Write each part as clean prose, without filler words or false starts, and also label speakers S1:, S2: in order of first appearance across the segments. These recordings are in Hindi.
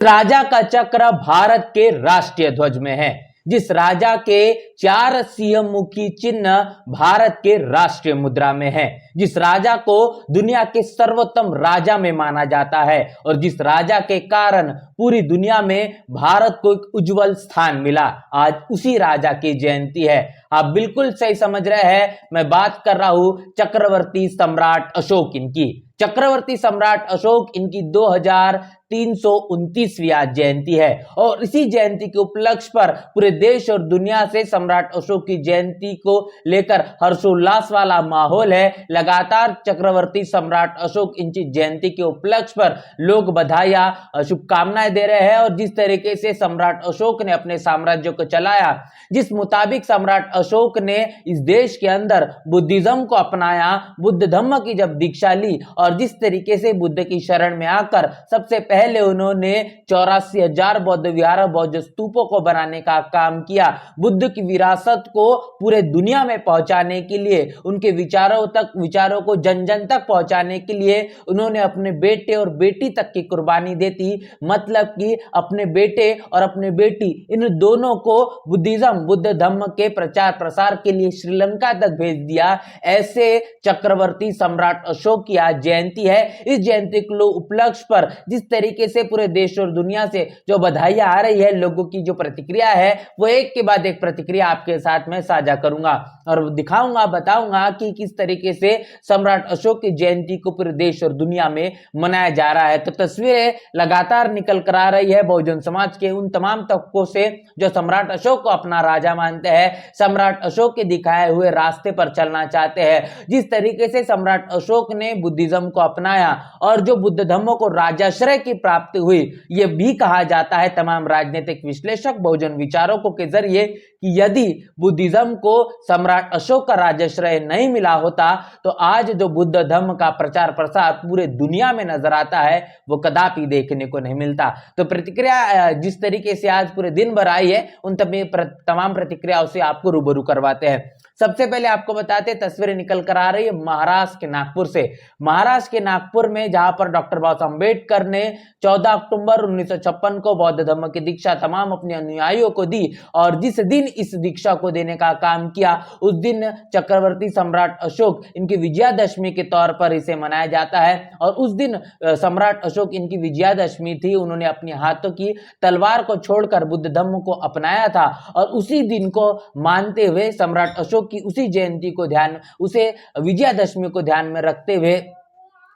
S1: राजा का चक्र भारत के राष्ट्रीय ध्वज में है। जिस राजा के 4 सिंह मुखी चिन्ह भारत के राष्ट्रीय मुद्रा में है, जिस राजा को दुनिया के सर्वोत्तम राजा में माना जाता है और जिस राजा के कारण पूरी दुनिया में भारत को एक उज्जवल स्थान मिला, आज उसी राजा की जयंती है। आप बिल्कुल सही समझ रहे हैं, मैं बात कर रहा हूं चक्रवर्ती सम्राट अशोक इनकी। चक्रवर्ती सम्राट अशोक इनकी 2329वीं आज जयंती है और इसी जयंती के उपलक्ष्य पर पूरे देश और दुनिया से सम्राट अशोक की जयंती को लेकर हर्षोल्लास वाला माहौल है। लगातार चक्रवर्ती सम्राट अशोक इनकी जयंती के उपलक्ष्य पर लोग बधाइयां शुभकामनाएं दे रहे हैं और जिस तरीके से सम्राट अशोक ने अपने साम्राज्य को चलाया, जिस मुताबिक सम्राट अशोक ने इस देश के अंदर बुद्धिज्म को अपनाया, बुद्ध धम्म की जब दीक्षा ली और जिस तरीके से बुद्ध की शरण में आकर सबसे पहले उन्होंने 84,000 बौद्ध विहार बौद्ध स्तूपों को बनाने का काम किया, बुद्ध की विरासत को पूरे दुनिया में पहुंचाने के लिए, उनके विचारों को जन जन तक पहुंचाने के लिए उन्होंने अपने बेटे और बेटी तक की कुर्बानी देती। मतलब कि अपने बेटे और अपने बेटी इन दोनों को बुद्धिज्म बुद्ध धम्म के प्रचार प्रसार के लिए श्रीलंका तक भेज दिया। ऐसे चक्रवर्ती सम्राट अशोक की आज जयंती है। इस जयंती के उपलक्ष्य पर जिस तरीके से पूरे देश और दुनिया से जो बधाइयां आ रही है, लोगों की जो प्रतिक्रिया है, वो एक के बाद एक प्रतिक्रिया आपके साथ में साझा करूंगा और दिखाऊंगा, बताऊंगा कि किस तरीके से सम्राट अशोक की जयंती को पूरे देश और दुनिया में मनाया जा रहा है। तो तस्वीरें लगातार निकल कर आ रही है बहुजन समाज के उन तमाम तबकों से जो सम्राट अशोक को अपना राजा मानते हैं, सम्राट अशोक के दिखाए हुए रास्ते पर चलना चाहते हैं। जिस तरीके से सम्राट अशोक ने बुद्धिज्म को अपनाया और जो बुद्ध धम्म को राजाश्रय की प्राप्ति हुई, यह भी कहा जाता है तमाम राजनीतिक विश्लेषक बहुजन विचारकों के जरिए कि यदि बुद्धिज्म को सम्राट अशोक का राजाश्रय नहीं मिला होता तो आज जो बुद्ध धम्म का प्रचार प्रसार पूरे दुनिया में नजर आता है वो कदापि देखने को नहीं मिलता। तो प्रतिक्रिया जिस तरीके से आज पूरे दिन भर आई है, उन तमाम प्रतिक्रियाओं से आपको रूबरू करवाते हैं। सबसे पहले आपको बताते तस्वीरें निकल कर आ रही है महाराष्ट्र के नागपुर से। महाराष्ट्र के नागपुर में जहां पर डॉक्टर बाबा साहब अम्बेडकर ने 14 अक्टूबर 1956 को बौद्ध धर्म की दीक्षा तमाम अपने अनुयायियों को दी और जिस दिन इस दीक्षा को देने का काम किया, उस दिन चक्रवर्ती सम्राट अशोक इनकी विजयादशमी के तौर पर इसे मनाया जाता है और उस दिन सम्राट अशोक इनकी विजयादशमी थी। उन्होंने अपने हाथों की तलवार को छोड़कर बुद्ध धर्म को अपनाया था और उसी दिन को मानते हुए सम्राट अशोक की उसी जयंती को उसे विजयादशमी को ध्यान में रखते हुए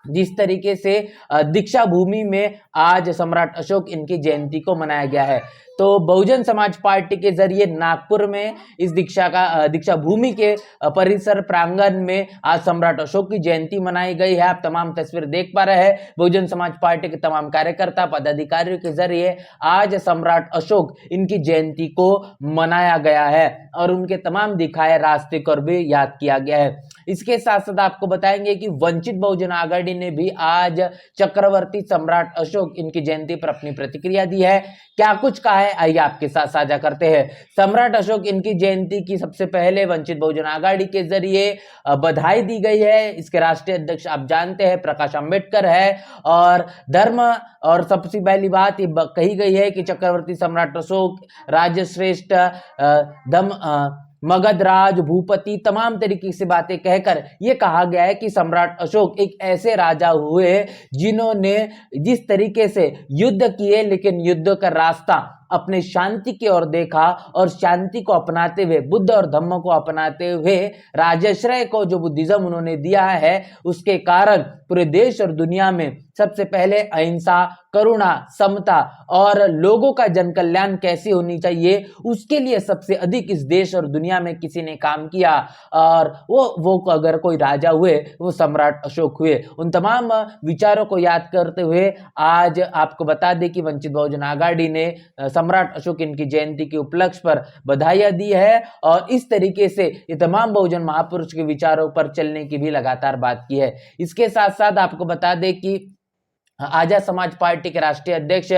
S1: जिस तरीके से दीक्षा भूमि में आज सम्राट अशोक इनकी जयंती को मनाया गया है। तो बहुजन समाज पार्टी के जरिए नागपुर में इस दीक्षा भूमि के परिसर प्रांगण में आज सम्राट अशोक की जयंती मनाई गई है। आप तमाम तस्वीर देख पा रहे हैं। बहुजन समाज पार्टी के तमाम कार्यकर्ता पदाधिकारियों के जरिए आज सम्राट अशोक इनकी जयंती को मनाया गया है और उनके तमाम दिखाए रास्ते को भी याद किया गया है। इसके साथ साथ आपको बताएंगे कि वंचित बहुजन आघाड़ी ने भी आज चक्रवर्ती सम्राट अशोक इनकी जयंती पर अपनी प्रतिक्रिया दी है। क्या कुछ कहा है, आइए आपके साथ साझा करते हैं। सम्राट अशोक इनकी जयंती की सबसे पहले वंचित बहुजन आघाड़ी के जरिए बधाई दी गई है। इसके राष्ट्रीय अध्यक्ष आप जानते हैं प्रकाश अंबेडकर है और धर्म और सबसे पहली बात ये कही गई है कि चक्रवर्ती सम्राट अशोक राजश्रेष्ठ मगध राज भूपति तमाम तरीके से बातें कहकर यह कहा गया है कि सम्राट अशोक एक ऐसे राजा हुए जिन्होंने जिस तरीके से युद्ध किए लेकिन युद्ध का रास्ता अपने शांति की ओर देखा और शांति को अपनाते हुए बुद्ध और धम्म को अपनाते हुए राजाश्रय को जो बुद्धिज्म उन्होंने दिया है, उसके कारण पूरे देश और दुनिया में सबसे पहले अहिंसा, करुणा, समता और लोगों का जन कल्याण कैसी होनी चाहिए उसके लिए सबसे अधिक इस देश और दुनिया में किसी ने काम किया और वो अगर कोई राजा हुए वो सम्राट अशोक हुए। उन तमाम विचारों को याद करते हुए आज आपको बता दें कि वंचित बहुजन आघाड़ी ने सम्राट अशोक इनकी जयंती के उपलक्ष्य पर बधाइयां दी है और इस तरीके से ये तमाम बहुजन महापुरुष के विचारों पर चलने की भी लगातार बात की है। इसके साथ साथ आपको बता दें कि आजाद समाज पार्टी के राष्ट्रीय अध्यक्ष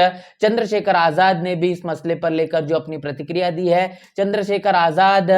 S1: चंद्रशेखर आजाद ने भी इस मसले पर लेकर जो अपनी प्रतिक्रिया दी है। चंद्रशेखर आजाद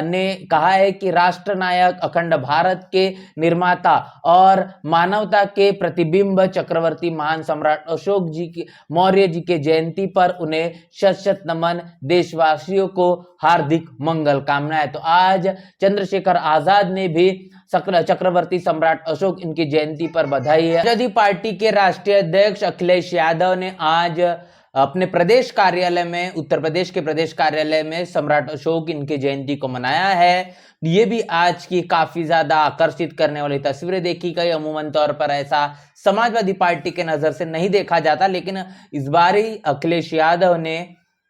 S1: ने कहा है कि राष्ट्र नायक, अखंड भारत के निर्माता और मानवता के प्रतिबिंब चक्रवर्ती महान सम्राट अशोक जी की मौर्य जी के जयंती पर उन्हें शत शत नमन, देशवासियों को हार्दिक मंगल कामनाएं। तो आज चंद्रशेखर आजाद ने भी चक्रवर्ती सम्राट अशोक इनकी जयंती पर बधाई है। आजादी पार्टी के राष्ट्रीय अध्यक्ष अखिलेश यादव ने आज अपने प्रदेश कार्यालय में, उत्तर प्रदेश के प्रदेश कार्यालय में सम्राट अशोक इनकी जयंती को मनाया है। ये भी आज की काफी ज्यादा आकर्षित करने वाली तस्वीरें देखी गई। अमूमन तौर पर ऐसा समाजवादी पार्टी के नजर से नहीं देखा जाता, लेकिन इस बार ही अखिलेश यादव ने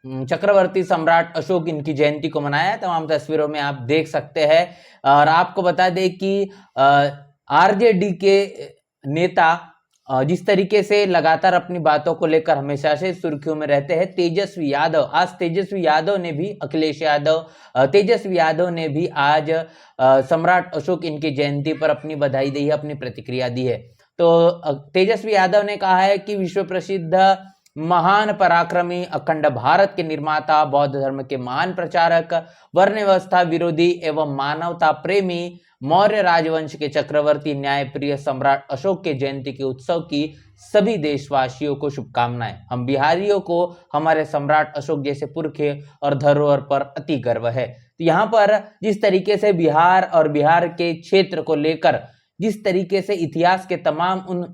S1: चक्रवर्ती सम्राट अशोक इनकी जयंती को मनाया। तमाम तस्वीरों में आप देख सकते हैं। और आपको बता दें कि आरजेडी के नेता जिस तरीके से लगातार अपनी बातों को लेकर हमेशा से सुर्खियों में रहते हैं, तेजस्वी यादव, आज तेजस्वी यादव ने भी, अखिलेश यादव, तेजस्वी यादव ने भी आज सम्राट अशोक इनकी जयंती पर अपनी बधाई दी है, अपनी प्रतिक्रिया दी है। तो तेजस्वी यादव ने कहा है कि विश्व प्रसिद्ध महान पराक्रमी, अखंड भारत के निर्माता, बौद्ध धर्म के महान प्रचारक, वर्ण व्यवस्था विरोधी एवं मानवता प्रेमी, मौर्य राजवंश के चक्रवर्ती, न्यायप्रिय सम्राट अशोक के जयंती के उत्सव की सभी देशवासियों को शुभकामनाएं। हम बिहारियों को हमारे सम्राट अशोक जैसे पुरखे और धरोहर पर अति गर्व है। तो यहाँ पर जिस तरीके से बिहार और बिहार के क्षेत्र को लेकर जिस तरीके से इतिहास के तमाम उन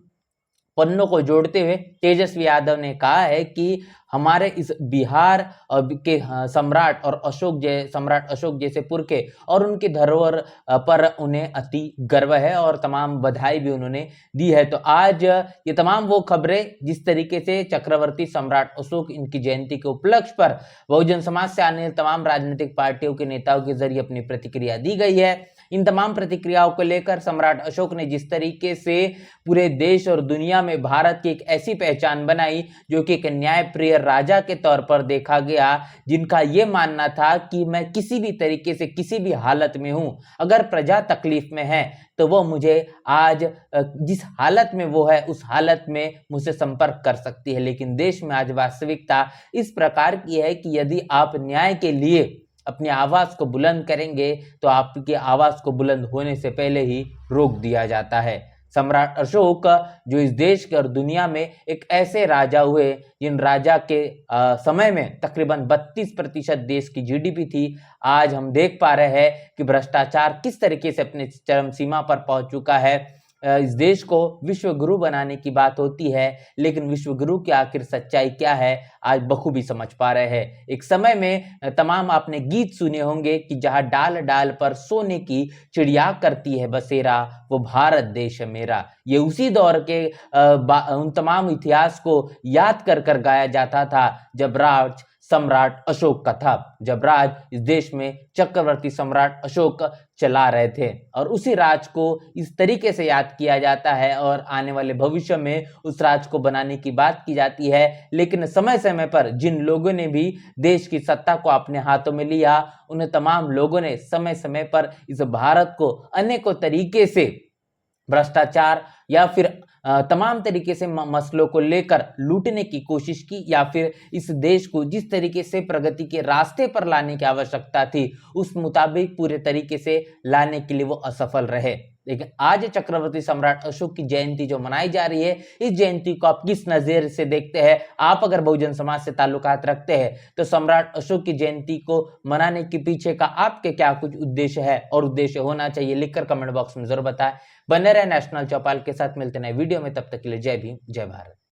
S1: पन्नों को जोड़ते हुए तेजस्वी यादव ने कहा है कि हमारे इस बिहार के सम्राट और सम्राट अशोक जैसे पुरखे और उनके धरोहर पर उन्हें अति गर्व है और तमाम बधाई भी उन्होंने दी है। तो आज ये तमाम वो खबरें जिस तरीके से चक्रवर्ती सम्राट अशोक इनकी जयंती के उपलक्ष्य पर बहुजन समाज से आने तमाम राजनीतिक पार्टियों के नेताओं के जरिए अपनी प्रतिक्रिया दी गई है। इन तमाम प्रतिक्रियाओं को लेकर सम्राट अशोक ने जिस तरीके से पूरे देश और दुनिया में भारत की एक ऐसी पहचान बनाई जो कि एक न्यायप्रिय राजा के तौर पर देखा गया, जिनका ये मानना था कि मैं किसी भी तरीके से किसी भी हालत में हूं, अगर प्रजा तकलीफ में है तो वो मुझे आज जिस हालत में वो है उस हालत में मुझसे संपर्क कर सकती है। लेकिन देश में आज वास्तविकता इस प्रकार की है कि यदि आप न्याय के लिए अपनी आवाज को बुलंद करेंगे तो आपकी आवाज को बुलंद होने से पहले ही रोक दिया जाता है। सम्राट अशोक जो इस देश के और दुनिया में एक ऐसे राजा हुए जिन राजा के समय में तकरीबन 32% देश की जीडीपी थी, आज हम देख पा रहे हैं कि भ्रष्टाचार किस तरीके से अपने चरम सीमा पर पहुंच चुका है। इस देश को विश्व गुरु बनाने की बात होती है, लेकिन विश्व गुरु की आखिर सच्चाई क्या है आज बखूबी समझ पा रहे हैं। एक समय में तमाम आपने गीत सुने होंगे कि जहां डाल डाल पर सोने की चिड़िया करती है बसेरा, वो भारत देश है मेरा। ये उसी दौर के उन तमाम इतिहास को याद कर कर गाया जाता था जब राज सम्राट अशोक का था, जब राज इस देश में चक्रवर्ती सम्राट अशोक चला रहे थे। और उसी राज को इस तरीके से याद किया जाता है और आने वाले भविष्य में उस राज को बनाने की बात की जाती है। लेकिन समय समय पर जिन लोगों ने भी देश की सत्ता को अपने हाथों में लिया, उन्हें तमाम लोगों ने समय समय पर इस भारत को अनेकों तरीके से भ्रष्टाचार या फिर तमाम तरीके से मसलों को लेकर लूटने की कोशिश की, या फिर इस देश को जिस तरीके से प्रगति के रास्ते पर लाने की आवश्यकता थी उस मुताबिक पूरे तरीके से लाने के लिए वो असफल रहे। लेकिन आज चक्रवर्ती सम्राट अशोक की जयंती जो मनाई जा रही है, इस जयंती को आप किस नजर से देखते हैं? आप अगर बहुजन समाज से ताल्लुकात रखते हैं तो सम्राट अशोक की जयंती को मनाने के पीछे का आपके क्या कुछ उद्देश्य है और उद्देश्य होना चाहिए, लिखकर कमेंट बॉक्स में जरूर बताएं। बने रहे नेशनल चौपाल के साथ, मिलते नए वीडियो में, तब तक के लिए जय भीम जय भारत।